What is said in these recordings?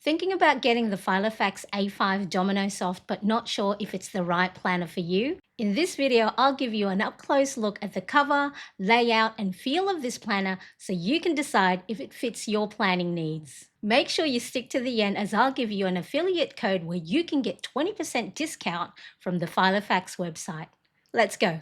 Thinking about getting the Filofax A5 Domino Soft but not sure if it's the right planner for you? In this video, I'll give you an up-close look at the cover, layout, and feel of this planner so you can decide if it fits your planning needs. Make sure you stick to the end as I'll give you an affiliate code where you can get 20% discount from the Filofax website. Let's go.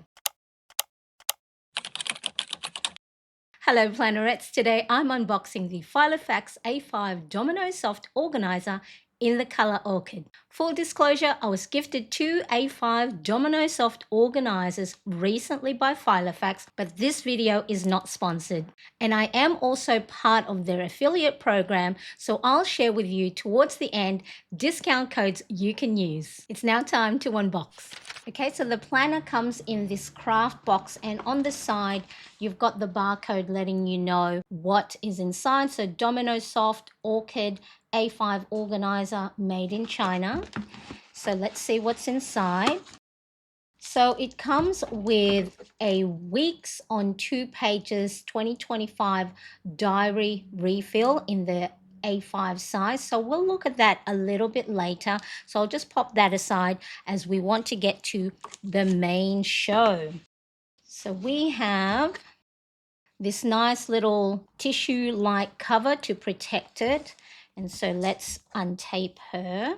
Hello Plannerettes, today I'm unboxing the Filofax A5 Domino Soft Organizer in the color Orchid. Full disclosure, I was gifted two A5 Domino Soft organizers recently by Filofax, but this video is not sponsored. And I am also part of their affiliate program, so I'll share with you towards the end discount codes you can use. It's now time to unbox. Okay, so the planner comes in this craft box, and on the side you've got the barcode letting you know what is inside. So Domino Soft Orchid A5 organizer made in China. So let's see what's inside. So it comes with a weeks on 2 pages 2025 diary refill in the A5 size. So we'll look at that a little bit later. So I'll just pop that aside as we want to get to the main show. So we have this nice little tissue-like cover to protect it. And so let's untape her.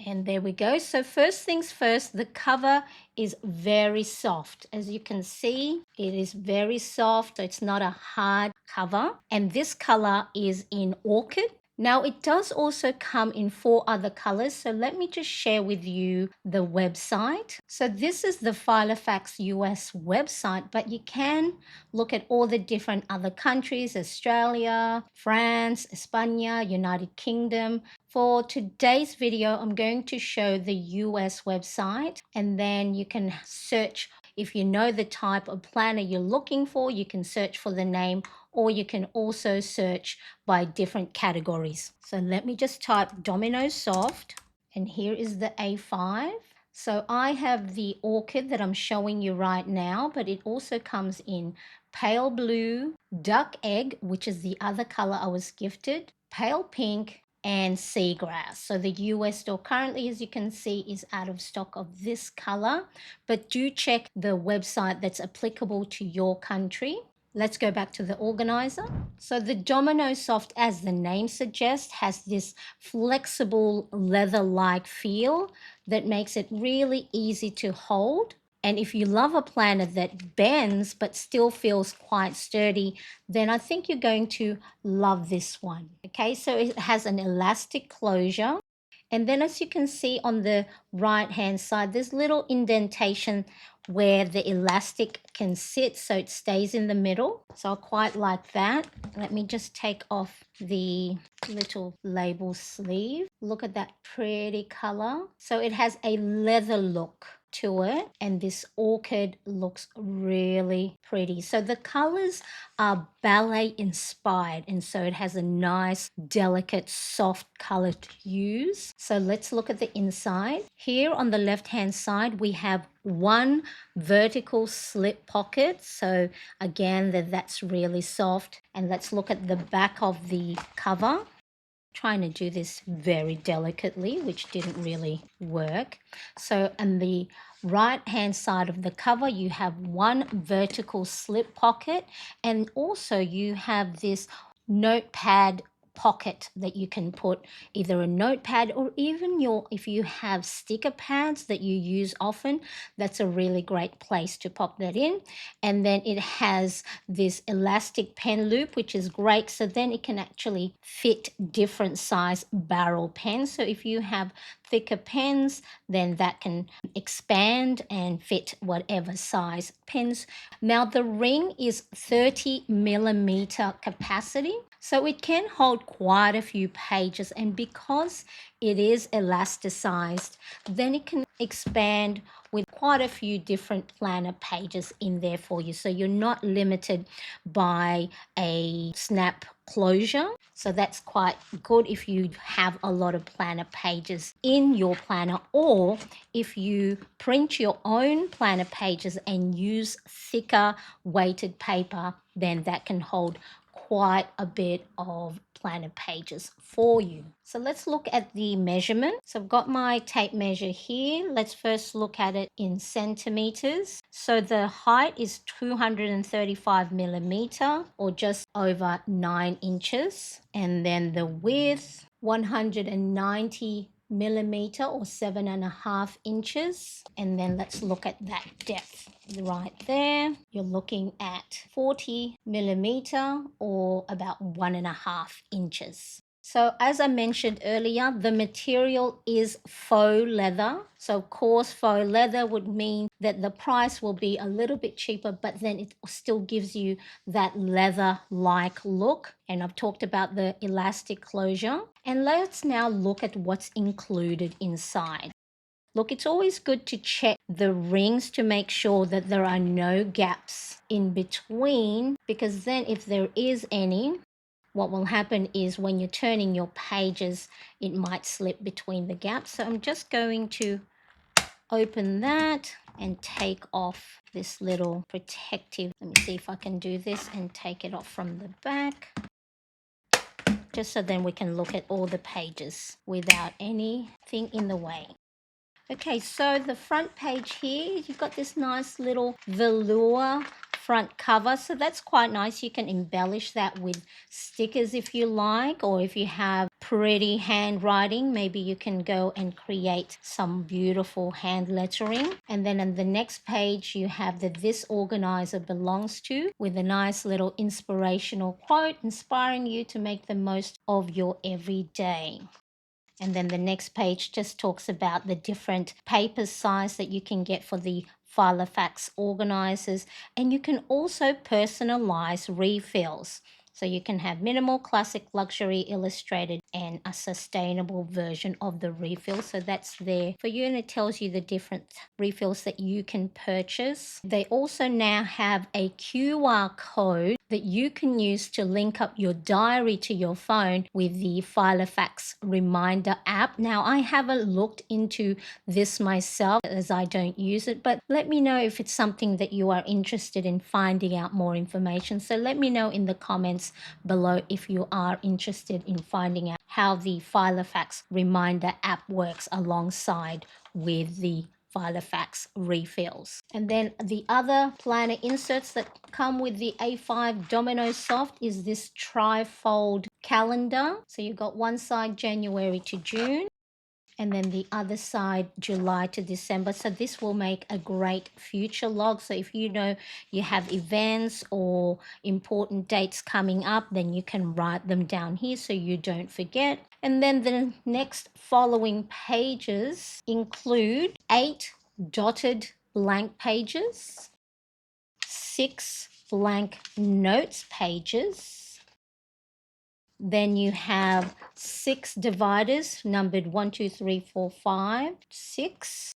And there we go. So first things first, the cover is very soft. As you can see, it is very soft. It's not a hard cover. And this color is in Orchid. Now it does also come in 4 other colors. So let me just share with you the website. So this is the Filofax US website, but you can look at all the different other countries: Australia, France, España, United Kingdom. For today's video, I'm going to show the US website, and then you can search. If you know the type of planner you're looking for, you can search for the name, or you can also search by different categories. So let me just type Domino Soft, and here is the A5. So I have the Orchid that I'm showing you right now, but it also comes in pale blue, duck egg, which is the other color I was gifted, pale pink, and seagrass. So the US store currently, as you can see, is out of stock of this color, but do check the website that's applicable to your country. Let's go back to the organizer. So the Domino Soft, as the name suggests, has this flexible leather-like feel that makes it really easy to hold. And if you love a planner that bends but still feels quite sturdy, then I think you're going to love this one. Okay, so it has an elastic closure. And then as you can see on the right-hand side, there's little indentation where the elastic can sit so it stays in the middle. So I quite like that. Let me just take off the little label sleeve. Look at that pretty color. So it has a leather look to it, and this Orchid looks really pretty. So the colors are ballet inspired, and so it has a nice delicate soft color to use. So let's look at the inside. Here on the left hand side we have one vertical slip pocket, so again that's really soft. And let's look at the back of the cover. Trying to do this very delicately, which didn't really work. So on the right hand side of the cover you have one vertical slip pocket, and also you have this notepad pocket that you can put either a notepad or even if you have sticker pads that you use often, that's a really great place to pop that in. And then it has this elastic pen loop, which is great, so then it can actually fit different size barrel pens. So if you have thicker pens, then that can expand and fit whatever size pens. Now the ring is 30 millimeter capacity, so it can hold quite a few pages, and because it is elasticized, then it can expand with quite a few different planner pages in there for you. So you're not limited by a snap closure. So that's quite good if you have a lot of planner pages in your planner, or if you print your own planner pages and use thicker weighted paper, then that can hold quite a bit of planner pages for you. So let's look at the measurement. So I've got my tape measure here. Let's first look at it in centimeters. So the height is 235 millimeter, or just over 9 inches. And then the width, 190 millimeter, or 7.5 inches. And then let's look at that depth right there. You're looking at 40 millimeter, or about 1.5 inches. So as I mentioned earlier, the material is faux leather. So coarse faux leather would mean that the price will be a little bit cheaper, but then it still gives you that leather-like look. And I've talked about the elastic closure. And let's now look at what's included inside. Look, it's always good to check the rings to make sure that there are no gaps in between, because then if there is any, what will happen is when you're turning your pages, it might slip between the gaps. So I'm just going to open that and take off this little protective. Let me see if I can do this and take it off from the back, just so then we can look at all the pages without anything in the way. Okay, so the front page here, you've got this nice little velour front cover. So that's quite nice. You can embellish that with stickers if you like, or if you have pretty handwriting, maybe you can go and create some beautiful hand lettering. And then on the next page, you have the "This Organizer Belongs To," with a nice little inspirational quote inspiring you to make the most of your everyday. And then the next page just talks about the different paper size that you can get for the Filofax organizers. And you can also personalize refills. So you can have minimal, classic, luxury, illustrated, and a sustainable version of the refill. So that's there for you, and it tells you the different refills that you can purchase. They also now have a QR code that you can use to link up your diary to your phone with the Filofax Reminder app. Now, I haven't looked into this myself as I don't use it, but let me know if it's something that you are interested in finding out more information. So let me know in the comments below if you are interested in finding out how the Filofax Reminder app works alongside with the Filofax refills. And then the other planner inserts that come with the A5 Domino Soft is this tri-fold calendar. So you've got one side January to June, and then the other side July to December. So this will make a great future log. So if you know you have events or important dates coming up, then you can write them down here so you don't forget. And then the next following pages include 8 dotted blank pages, 6 blank notes pages. Then you have 6 dividers numbered 1, 2, 3, 4, 5, 6.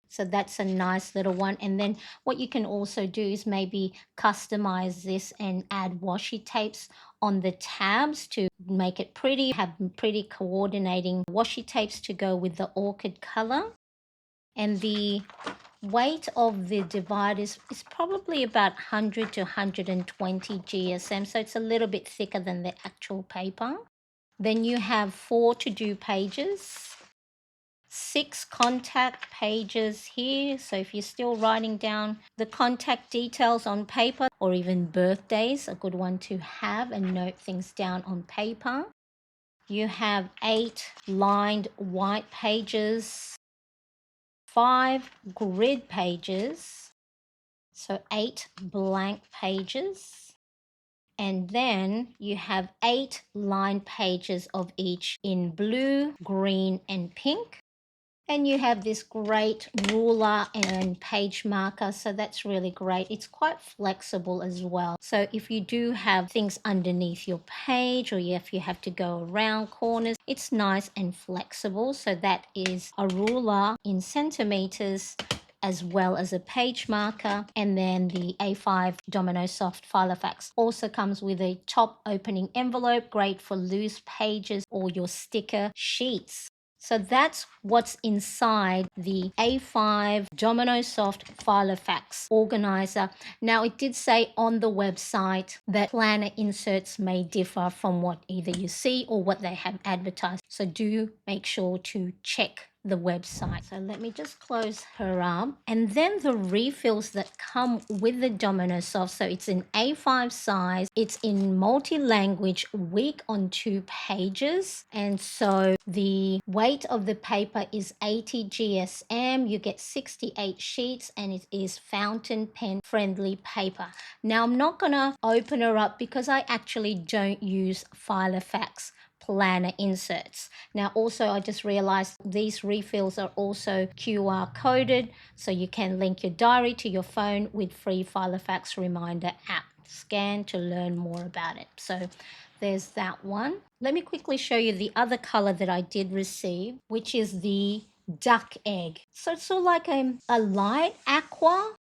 So that's a nice little one. And then what you can also do is maybe customize this and add washi tapes on the tabs to make it pretty. Have pretty coordinating washi tapes to go with the orchid color. And the weight of the dividers is probably about 100 to 120 GSM, so it's a little bit thicker than the actual paper. Then you have 4 to-do pages, 6 contact pages here. So if you're still writing down the contact details on paper, or even birthdays, a good one to have and note things down on paper. You have 8 lined white pages, 5 grid pages, so 8 blank pages, and then you have 8 line pages of each in blue, green, and pink. And you have this great ruler and page marker, so that's really great. It's quite flexible as well. So if you do have things underneath your page, or if you have to go around corners, it's nice and flexible. So that is a ruler in centimeters, as well as a page marker. And then the A5 Domino Soft Filofax also comes with a top opening envelope, great for loose pages or your sticker sheets. So that's what's inside the A5 Domino Soft Filofax organizer. Now, it did say on the website that planner inserts may differ from what either you see or what they have advertised. So do make sure to check the website. So let me just close her up. And then the refills that come with the Domino Soft. So it's in A5 size. It's in multi-language, week on 2 pages. And so the weight of the paper is 80 GSM. You get 68 sheets and it is fountain pen friendly paper. Now I'm not gonna open her up because I actually don't use Filofax planner inserts. Now also I just realized these refills are also QR coded, so you can link your diary to your phone with free Filofax reminder app. Scan to learn more about it. So there's that one. Let me quickly show you the other color that I did receive, which is the duck egg. So it's sort of like a light aqua.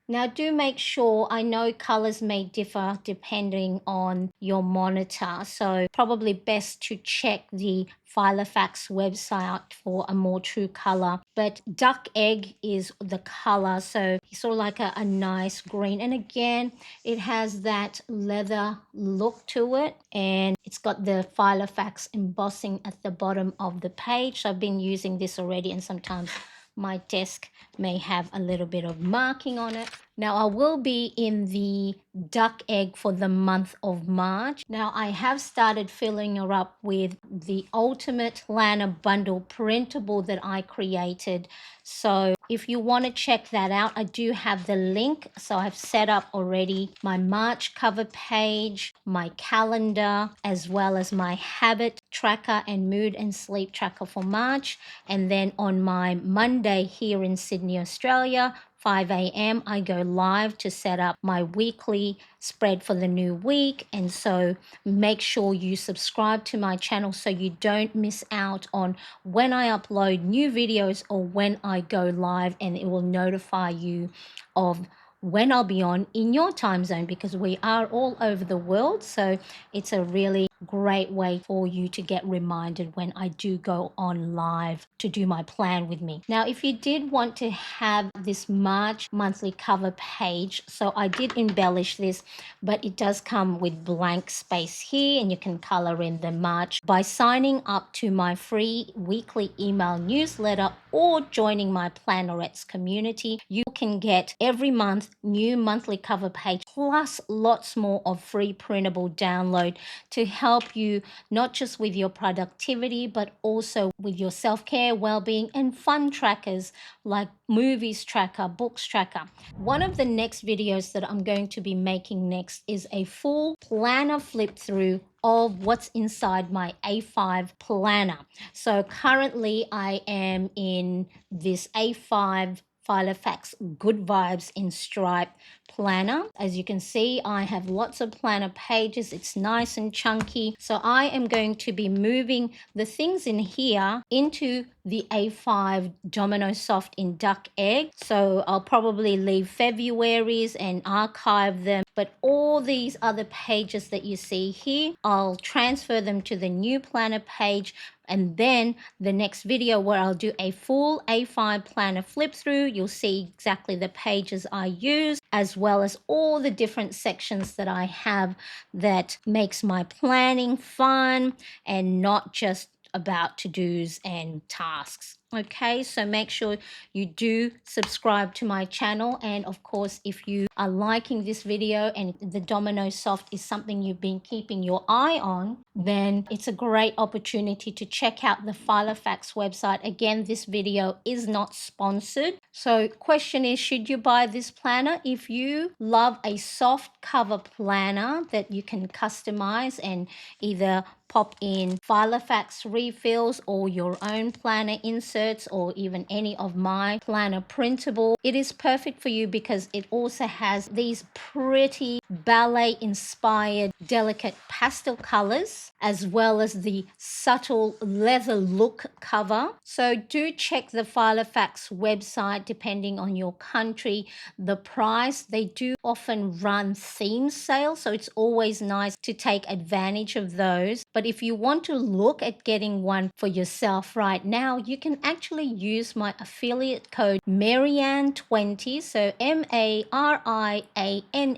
Now do make sure, I know colors may differ depending on your monitor, so probably best to check the Filofax website for a more true color. But duck egg is the color, so it's sort of like a nice green. And again, it has that leather look to it, and it's got the Filofax embossing at the bottom of the page. So I've been using this already, and sometimes my desk may have a little bit of marking on it. Now I will be in the duck egg for the month of March. Now I have started filling her up with the Ultimate Planner Bundle printable that I created. So if you want to check that out, I do have the link. So I've set up already my March cover page, my calendar, as well as my habit tracker and mood and sleep tracker for March. And then on my Monday here in Sydney, Australia, 5 a.m. I go live to set up my weekly spread for the new week. And so make sure you subscribe to my channel so you don't miss out on when I upload new videos or when I go live, and it will notify you of when I'll be on in your time zone, because we are all over the world. So it's a really great way for you to get reminded when I do go on live to do my plan with me. Now, if you did want to have this March monthly cover page, so I did embellish this, but it does come with blank space here, and you can color in the March by signing up to my free weekly email newsletter or joining my Plannerettes community. You can get every month new monthly cover page plus lots more of free printable download to help you not just with your productivity but also with your self-care, well-being, and fun trackers like movies tracker, books tracker. One of the next videos that I'm going to be making next is a full planner flip through of what's inside my A5 planner. So currently I am in this A5 Filofax Good Vibes in Stripe planner. As you can see, I have lots of planner pages. It's nice and chunky. So I am going to be moving the things in here into the A5 Domino Soft in Duck Egg. So I'll probably leave February's and archive them. But all these other pages that you see here, I'll transfer them to the new planner page. And then the next video where I'll do a full A5 planner flip through, you'll see exactly the pages I use, as well as all the different sections that I have that makes my planning fun and not just about to-dos and tasks. Okay, so make sure you do subscribe to my channel, and of course if you are liking this video and the Domino Soft is something you've been keeping your eye on, then it's a great opportunity to check out the Filofax website. Again, this video is not sponsored, so question is, should you buy this planner? If you love a soft cover planner that you can customize and either pop in Filofax refills or your own planner inserts or even any of my planner printable, it is perfect for you because it also has these pretty ballet-inspired delicate pastel colors, as well as the subtle leather look cover. So do check the Filofax website depending on your country. The price, they do often run theme sales, so it's always nice to take advantage of those. But if you want to look at getting one for yourself right now, you can actually use my affiliate code Mariane20, so Mariane20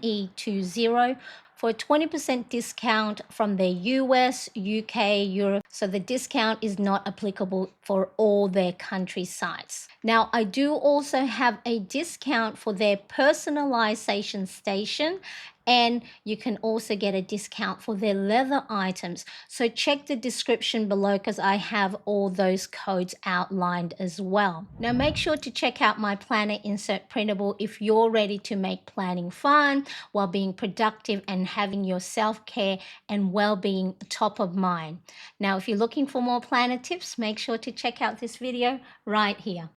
for a 20% discount from the US, UK, Europe. So the discount is not applicable for all their country sites. Now, I do also have a discount for their personalization station, and you can also get a discount for their leather items. So check the description below because I have all those codes outlined as well. Now make sure to check out my planner insert printable if you're ready to make planning fun while being productive and having your self-care and well-being top of mind. Now if you're looking for more planner tips, make sure to check out this video right here.